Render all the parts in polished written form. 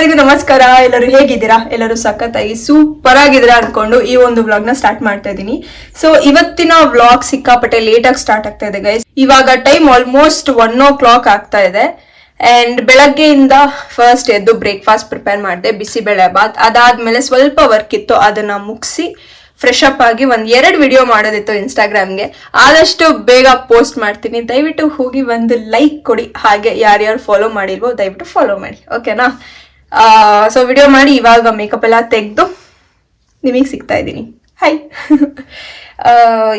ಎಲ್ಲರಿಗೂ ನಮಸ್ಕಾರ. ಎಲ್ಲರೂ ಹೇಗಿದ್ದೀರಾ? ಎಲ್ಲರೂ ಸಖತ್ತಾಗಿ ಸೂಪರ್ ಆಗಿದ್ದೀರಾ ಅನ್ಕೊಂಡು ಈ ಒಂದು ವ್ಲಾಗ್ ನ ಸ್ಟಾರ್ಟ್ ಮಾಡ್ತಾ ಇದ್ದೀನಿ. ಸೊ ಇವತ್ತಿನ ವ್ಲಾಗ್ ಸಿಕ್ಕಾಪಟ್ಟೆ ಲೇಟ್ ಆಗಿ ಸ್ಟಾರ್ಟ್ ಆಗ್ತಾ ಇದೆ ಗೈಸ್. ಇವಾಗ ಟೈಮ್ ಆಲ್ಮೋಸ್ಟ್ 1 o'clock ಆಗ್ತಾ ಇದೆ. ಅಂಡ್ ಬೆಳಗ್ಗೆಯಿಂದ ಫಸ್ಟ್ ಎದ್ದು ಬ್ರೇಕ್ಫಾಸ್ಟ್ ಪ್ರಿಪೇರ್ ಮಾಡಿದೆ, ಬಿಸಿಬೇಳೆ ಬಾತ್. ಅದಾದ್ಮೇಲೆ ಸ್ವಲ್ಪ ವರ್ಕ್ ಇತ್ತು, ಅದನ್ನ ಮುಗಿಸಿ ಫ್ರೆಶ್ ಅಪ್ ಆಗಿ 1-2 ವಿಡಿಯೋ ಮಾಡೋದಿತ್ತು ಇನ್ಸ್ಟಾಗ್ರಾಮ್ಗೆ. ಆದಷ್ಟು ಬೇಗ ಪೋಸ್ಟ್ ಮಾಡ್ತೀನಿ, ದಯವಿಟ್ಟು ಹೋಗಿ ಒಂದು ಲೈಕ್ ಕೊಡಿ. ಹಾಗೆ ಯಾರ್ಯಾರು ಫಾಲೋ ಮಾಡಿಲ್ವೋ ದಯವಿಟ್ಟು ಫಾಲೋ ಮಾಡಿ, ಓಕೆನಾ? ಸೊ ವಿಡಿಯೋ ಮಾಡಿ ಇವಾಗ ಮೇಕಪ್ ಎಲ್ಲ ತೆಗೆದು ನಿಮಗೆ ಸಿಗ್ತಾ ಇದ್ದೀನಿ. ಹಾಯ್.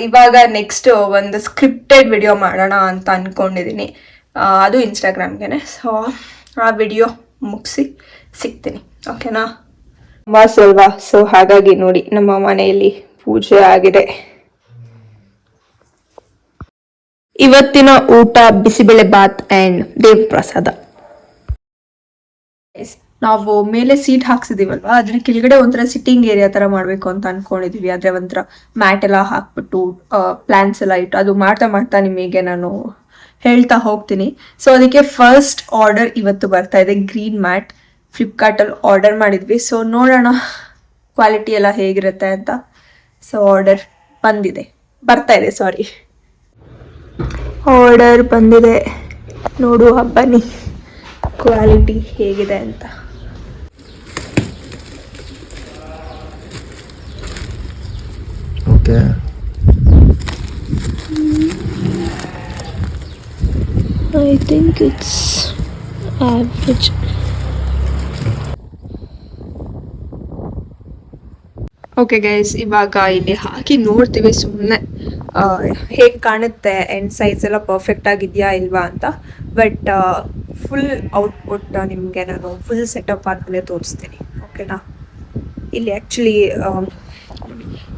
ಇವಾಗ ನೆಕ್ಸ್ಟ್ ಒಂದು ಸ್ಕ್ರಿಪ್ಟೆಡ್ ವಿಡಿಯೋ ಮಾಡೋಣ ಅಂತ ಅನ್ಕೊಂಡಿದ್ದೀನಿ, ಅದು ಇನ್ಸ್ಟಾಗ್ರಾಮ್ಗೆ. ಸೊ ಆ ವಿಡಿಯೋ ಮುಗಿಸಿ ಸಿಗ್ತೀನಿ, ಓಕೆನಾ? ಮಾಸ್ ಅಲ್ವಾ, ಸೊ ಹಾಗಾಗಿ ನೋಡಿ ನಮ್ಮ ಮನೆಯಲ್ಲಿ ಪೂಜೆ ಆಗಿದೆ. ಇವತ್ತಿನ ಊಟ ಬಿಸಿಬೇಳೆ ಬಾತ್ ಅಂಡ್ ದೇವ್ ಪ್ರಸಾದ. ನಾವು ಮೇಲೆ ಸೀಟ್ ಹಾಕ್ಸಿದೀವಲ್ವಾ, ಅದ್ರ ಕೆಳಗಡೆ ಒಂಥರ ಸಿಟ್ಟಿಂಗ್ ಏರಿಯಾ ತರ ಮಾಡ್ಬೇಕು ಅಂತ ಅನ್ಕೊಂಡಿದೀವಿ. ಆದ್ರೆ ಒಂಥರ ಮ್ಯಾಟ್ ಎಲ್ಲ ಹಾಕ್ಬಿಟ್ಟು ಪ್ಲಾನ್ಸ್ ಎಲ್ಲ ಇಟ್ಟು ಅದು ಮಾಡ್ತಾ ಮಾಡ್ತಾ ನಿಮಗೆ ನಾನು ಹೇಳ್ತಾ ಹೋಗ್ತೀನಿ. ಸೊ ಅದಕ್ಕೆ ಫಸ್ಟ್ ಆರ್ಡರ್ ಇವತ್ತು ಬರ್ತಾ ಇದೆ, ಗ್ರೀನ್ ಮ್ಯಾಟ್. ಫ್ಲಿಪ್ಕಾರ್ಟಲ್ಲಿ ಆರ್ಡರ್ ಮಾಡಿದ್ವಿ. ಸೊ ನೋಡೋಣ ಕ್ವಾಲಿಟಿ ಎಲ್ಲ ಹೇಗಿರುತ್ತೆ ಅಂತ. ಸೊ ಆರ್ಡರ್ ಬರ್ತಾ ಇದೆ, ಸಾರಿ, ಆರ್ಡರ್ ಬಂದಿದೆ. ನೋಡುವ ಬನ್ನಿ ಕ್ವಾಲಿಟಿ ಹೇಗಿದೆ ಅಂತ. Okay, I think it's average. Okay guys, ಇವಾಗ ಇಲ್ಲಿ ಹಾಕಿ ನೋಡ್ತೀವಿ ಸುಮ್ಮನೆ ಹೇಗೆ ಕಾಣುತ್ತೆ ಆ್ಯಂಡ್ ಸೈಜ್ ಎಲ್ಲ ಪರ್ಫೆಕ್ಟ್ ಆಗಿದೆಯಾ ಇಲ್ವಾ ಅಂತ. ಬಟ್ ಫುಲ್ ಔಟ್ಪುಟ್ ನಿಮಗೆ ನಾನು ಫುಲ್ ಸೆಟಪ್ ಆದಮೇಲೆ ತೋರಿಸ್ತೀನಿ, ಓಕೆನಾ? ಇಲ್ಲಿ ಆ್ಯಕ್ಚುಲಿ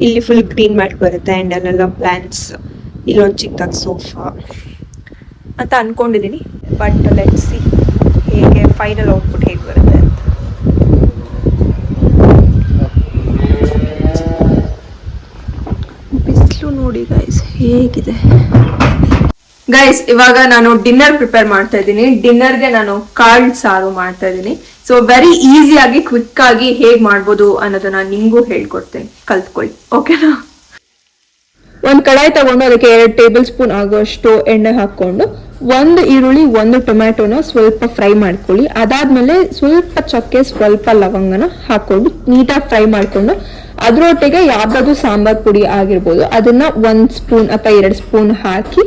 ಇಲ್ಲಿ ಫುಲ್ ಗ್ರೀನ್ ಮ್ಯಾಟ್ ಬರುತ್ತೆ ಆ್ಯಂಡ್ ಅಲ್ಲೆಲ್ಲ ಪ್ಲ್ಯಾನ್ಸ್, ಇಲ್ಲೊಂದು ಚಿಕ್ಕದಾಗಿ ಸೋಫಾ ಅಂತ ಅಂದ್ಕೊಂಡಿದ್ದೀನಿ. ಬಟ್ ಲೆಟ್ಸ್ ಸಿ ಹೇಗೆ ಫೈನಲ್ ಔಟ್ಪುಟ್ ಹೇಗೆ ಬರುತ್ತೆ ಅಂತ. ನೋಡಿ ಗೈಸ್ ಹೇಗಿದೆ. ಗೈಸ್ ಇವಾಗ ನಾನು ಡಿನ್ನರ್ ಪ್ರಿಪೇರ್ ಮಾಡ್ತಾ ಇದ್ದೀನಿ. ಡಿನ್ನರ್ಗೆ ನಾನು ಕಾಳು ಸಾರು ಮಾಡ್ತಾ ಇದ್ದೀನಿ. ಸೊ ವೆರಿ ಈಸಿಯಾಗಿ ಕ್ವಿಕ್ ಆಗಿ ಹೇಗ್ ಮಾಡ್ಬೋದು ಅನ್ನೋದನ್ನ ನಿಂಗೂ ಹೇಳ್ಕೊಡ್ತೀನಿ, ಕಲ್ತ್ಕೊಳ್ಳಿ, ಓಕೆನಾ? ಒಂದು ಕಡಾಯಿ ತಗೊಂಡು ಅದಕ್ಕೆ 2 ಟೇಬಲ್ ಸ್ಪೂನ್ ಆಗುವಷ್ಟು ಎಣ್ಣೆ ಹಾಕೊಂಡು 1 ಈರುಳ್ಳಿ 1 ಟೊಮ್ಯಾಟೊನ ಸ್ವಲ್ಪ ಫ್ರೈ ಮಾಡ್ಕೊಳ್ಳಿ. ಅದಾದ್ಮೇಲೆ ಸ್ವಲ್ಪ ಚಕ್ಕೆ ಸ್ವಲ್ಪ ಲವಂಗನ ಹಾಕೊಂಡು ನೀಟಾಗಿ ಫ್ರೈ ಮಾಡ್ಕೊಂಡು ಅದ್ರೊಟ್ಟಿಗೆ ಯಾವ್ದಾದ್ರು ಸಾಂಬಾರ್ ಪುಡಿ ಆಗಿರ್ಬೋದು ಅದನ್ನ 1 ಸ್ಪೂನ್ ಅಥವಾ 2 ಸ್ಪೂನ್ ಹಾಕಿ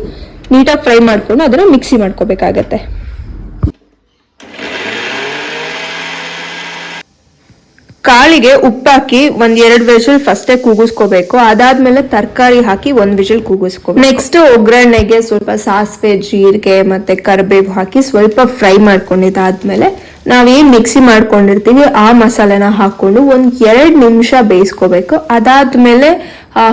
ನೀಟಾಗಿ ಫ್ರೈ ಮಾಡ್ಕೊಂಡು ಅದನ್ನ ಮಿಕ್ಸಿ ಮಾಡ್ಕೋಬೇಕಾಗತ್ತೆ. ಕಾಳಿಗೆ ಉಪ್ಪಾಕಿ 1-2 ವಿಷಲ್ ಫಸ್ಟೇ ಕೂಗಿಸ್ಕೋಬೇಕು. ಅದಾದ್ಮೇಲೆ ತರಕಾರಿ ಹಾಕಿ 1 ವಿಷಲ್ ಕೂಗಿಸ್ಕೋಬೇಕು. ನೆಕ್ಸ್ಟ್ ಒಗ್ಗರಣೆಗೆ ಸ್ವಲ್ಪ ಸಾಸಿವೆ, ಜೀರಿಗೆ ಮತ್ತೆ ಕರಿಬೇವು ಹಾಕಿ ಸ್ವಲ್ಪ ಫ್ರೈ ಮಾಡ್ಕೊಂಡಿದ್ದಾದ್ಮೇಲೆ ನಾವೇನ್ ಮಿಕ್ಸಿ ಮಾಡ್ಕೊಂಡಿರ್ತೀವಿ ಆ ಮಸಾಲೆನ ಹಾಕೊಂಡು 1-2 ನಿಮಿಷ ಬೇಯಿಸ್ಕೋಬೇಕು. ಅದಾದ್ಮೇಲೆ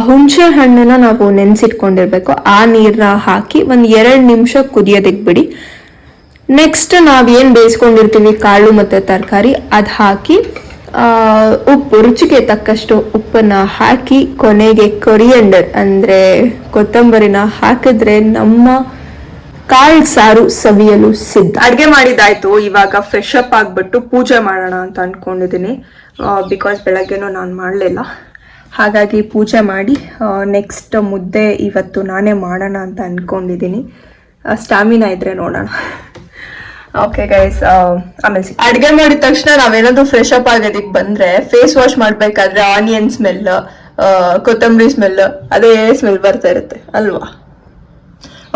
ಹುಣಸೆ ಹಣ್ಣನ್ನ ನಾವು ನೆನ್ಸಿಟ್ಕೊಂಡಿರ್ಬೇಕು, ಆ ನೀರ್ನ ಹಾಕಿ 1-2 ನಿಮಿಷ ಕುದಿಯೋದಕ್ಕೆ ಬಿಡಿ. ನೆಕ್ಸ್ಟ್ ನಾವೇನ್ ಬೇಯಿಸ್ಕೊಂಡಿರ್ತೀವಿ ಕಾಳು ಮತ್ತೆ ತರಕಾರಿ ಅದ್ ಹಾಕಿ ಉಪ್ಪು ರುಚಿಗೆ ತಕ್ಕಷ್ಟು ಉಪ್ಪನ್ನ ಹಾಕಿ ಕೊನೆಗೆ ಕೊರಿಯಂಡರ್ ಅಂದ್ರೆ ಕೊತ್ತಂಬರಿನ ಹಾಕಿದ್ರೆ ನಮ್ಮ ಕಾಳು ಸಾರು ಸವಿಯಲು ಸಿದ್ಧ. ಅಡ್ಗೆ ಮಾಡಿದಾಯ್ತು, ಇವಾಗ ಫ್ರೆಶ್ ಅಪ್ ಆಗ್ಬಿಟ್ಟು ಪೂಜೆ ಮಾಡೋಣ ಅಂತ ಅನ್ಕೊಂಡಿದ್ದೀನಿ. ಬಿಕಾಸ್ ಬೆಳಗ್ಗೆನೂ ನಾನು ಮಾಡಲಿಲ್ಲ, ಹಾಗಾಗಿ ಪೂಜೆ ಮಾಡಿ ನೆಕ್ಸ್ಟ್ ಮುದ್ದೆ ಇವತ್ತು ನಾನೇ ಮಾಡೋಣ ಅಂತ ಅನ್ಕೊಂಡಿದ್ದೀನಿ. ಸ್ಟಾಮಿನಾ ಇದ್ರೆ ನೋಡೋಣ. ಓಕೆ ಗೈಸ್, ಆಮೇಲೆ ಅಡ್ಗೆ ಮಾಡಿದ ತಕ್ಷಣ ನಾವೇನಾದ್ರು ಫ್ರೆಶ್ ಅಪ್ ಆಗೋದಕ್ಕೆ ಬಂದ್ರೆ ಫೇಸ್ ವಾಶ್ ಮಾಡ್ಬೇಕಾದ್ರೆ ಆನಿಯನ್ ಸ್ಮೆಲ್, ಕೊತ್ತಂಬರಿ ಸ್ಮೆಲ್, ಅದೇ ಸ್ಮೆಲ್ ಬರ್ತಾ ಇರುತ್ತೆ ಅಲ್ವಾ?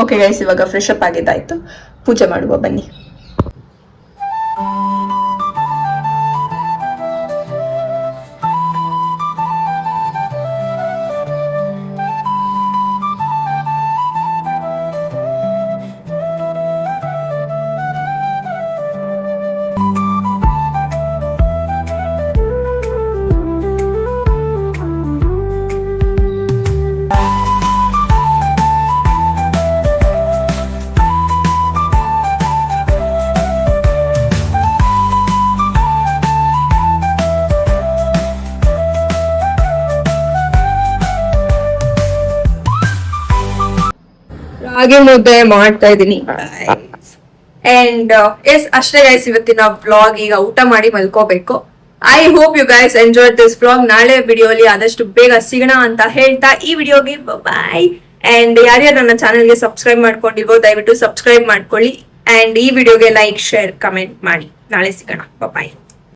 ಓಕೆ ಗೈಸ್, ಇವಾಗ ಫ್ರೆಶ್ ಅಪ್ ಆಗಿದ್ದಾಯ್ತು, ಪೂಜೆ ಮಾಡುವ ಬನ್ನಿ. ರಾಗಿ ಮುದ್ದೆ ಮಾಡ್ತಾ ಇದ್ದೀನಿ. ಅಂಡ್ ಎಸ್ ಅಷ್ಟೇ ಗೈಸ್ ಇವತ್ತಿನ ವ್ಲಾಗ್. ಈಗ ಊಟ ಮಾಡಿ ಮಲ್ಕೋಬೇಕು. I hope you guys enjoy this vlog. ನಾಳೆ ವಿಡಿಯೋಲಿ ಆದಷ್ಟು ಬೇಗ ಸಿಗೋಣ ಅಂತ ಹೇಳ್ತಾ ಈ ವಿಡಿಯೋಗೆ ಬಾಯ್. ಅಂಡ್ ಯಾರ್ಯಾರು ನನ್ನ ಚಾನೆಲ್ಗೆ ಸಬ್ಸ್ಕ್ರೈಬ್ ಮಾಡ್ಕೊಂಡಿಲ್ವೋ ದಯವಿಟ್ಟು ಸಬ್ಸ್ಕ್ರೈಬ್ ಮಾಡ್ಕೊಳ್ಳಿ. ಅಂಡ್ ಈ ವಿಡಿಯೋಗೆ ಲೈಕ್ ಶೇರ್ ಕಮೆಂಟ್ ಮಾಡಿ. ನಾಳೆ ಸಿಗೋಣ. ಬಾಯ್.